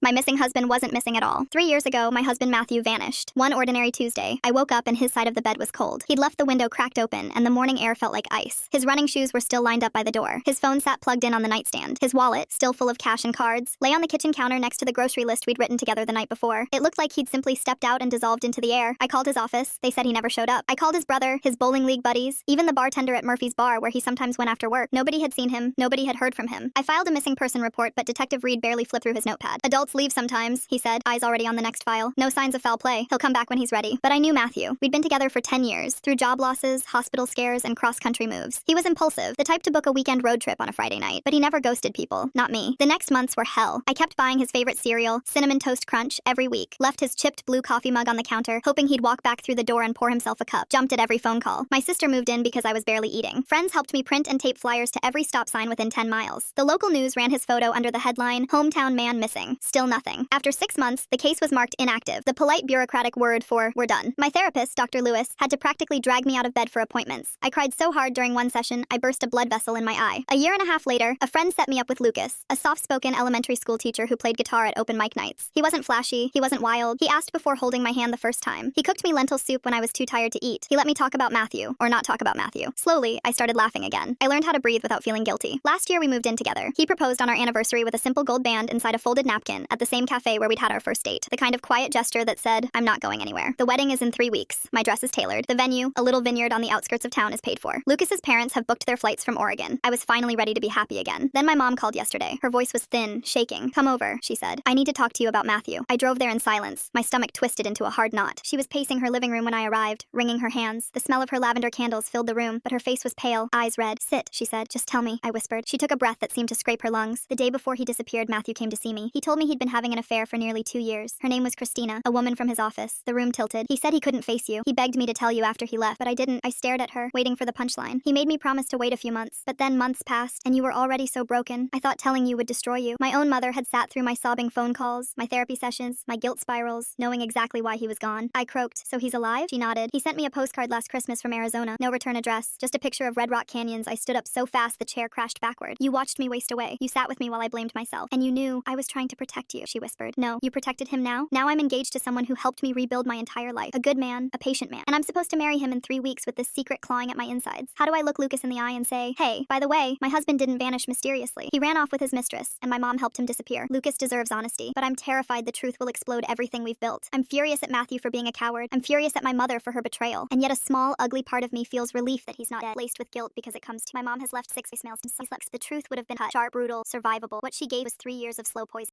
My missing husband wasn't missing at all. 3 years ago, my husband Matthew vanished. One ordinary Tuesday, I woke up and his side of the bed was cold. He'd left the window cracked open and the morning air felt like ice. His running shoes were still lined up by the door. His phone sat plugged in on the nightstand. His wallet, still full of cash and cards, lay on the kitchen counter next to the grocery list we'd written together the night before. It looked like he'd simply stepped out and dissolved into the air. I called his office. They said he never showed up. I called his brother, his bowling league buddies, even the bartender at Murphy's bar where he sometimes went after work. Nobody had seen him. Nobody had heard from him. I filed a missing person report, but Detective Reed barely flipped through his notepad. Adults leave sometimes, he said, eyes already on the next file. No signs of foul play. He'll come back when he's ready. But I knew Matthew. We'd been together for 10 years, through job losses, hospital scares, and cross-country moves. He was impulsive, the type to book a weekend road trip on a Friday night, but he never ghosted people. Not me. The next months were hell. I kept buying his favorite cereal, Cinnamon Toast Crunch, every week. Left his chipped blue coffee mug on the counter, hoping he'd walk back through the door and pour himself a cup. Jumped at every phone call. My sister moved in because I was barely eating. Friends helped me print and tape flyers to every stop sign within 10 miles. The local news ran his photo under the headline, "Hometown Man Missing." Still nothing. After 6 months, the case was marked inactive, the polite bureaucratic word for "we're done." My therapist, Dr. Lewis, had to practically drag me out of bed for appointments. I cried so hard during one session, I burst a blood vessel in my eye. A year and a half later, a friend set me up with Lucas, a soft-spoken elementary school teacher who played guitar at open mic nights. He wasn't flashy, he wasn't wild. He asked before holding my hand the first time. He cooked me lentil soup when I was too tired to eat. He let me talk about Matthew, or not talk about Matthew. Slowly, I started laughing again. I learned how to breathe without feeling guilty. Last year we moved in together. He proposed on our anniversary with a simple gold band inside a folded napkin at the same cafe where we'd had our first date. The kind of quiet gesture that said, "I'm not going anywhere." The wedding is in 3 weeks. My dress is tailored. The venue, a little vineyard on the outskirts of town, is paid for. Lucas's parents have booked their flights from Oregon. I was finally ready to be happy again. Then my mom called yesterday. Her voice was thin, shaking. "Come over," she said. "I need to talk to you about Matthew." I drove there in silence. My stomach twisted into a hard knot. She was pacing her living room when I arrived, wringing her hands. The smell of her lavender candles filled the room, but her face was pale, eyes red. "Sit," she said. "Just tell me," I whispered. She took a breath that seemed to scrape her lungs. The day before he disappeared, Matthew came to see me. He told me he'd been having an affair for nearly 2 years. Her name was Christina, a woman from his office. The room tilted. He said he couldn't face you. He begged me to tell you after he left, but I didn't. I stared at her, waiting for the punchline. He made me promise to wait a few months, but then months passed, and you were already so broken. I thought telling you would destroy you. My own mother had sat through my sobbing phone calls, my therapy sessions, my guilt spirals, knowing exactly why he was gone. I croaked. "So he's alive?" She nodded. "He sent me a postcard last Christmas from Arizona. No return address. Just a picture of Red Rock Canyons." I stood up so fast the chair crashed backward. "You watched me waste away. You sat with me while I blamed myself. And you knew I was trying to protect you," she whispered. "No, you protected him now? Now I'm engaged to someone who helped me rebuild my entire life. A good man, a patient man. And I'm supposed to marry him in 3 weeks with this secret clawing at my insides. How do I look Lucas in the eye and say, 'Hey, by the way, my husband didn't vanish mysteriously. He ran off with his mistress, and my mom helped him disappear.' Lucas deserves honesty, but I'm terrified the truth will explode everything we've built. I'm furious at Matthew for being a coward. I'm furious at my mother for her betrayal. And yet a small, ugly part of me feels relief that he's not dead, laced with guilt because it comes to my mom has left 6 voicemails. The truth would have been cut, sharp, brutal, survivable. What she gave was 3 years of slow poison.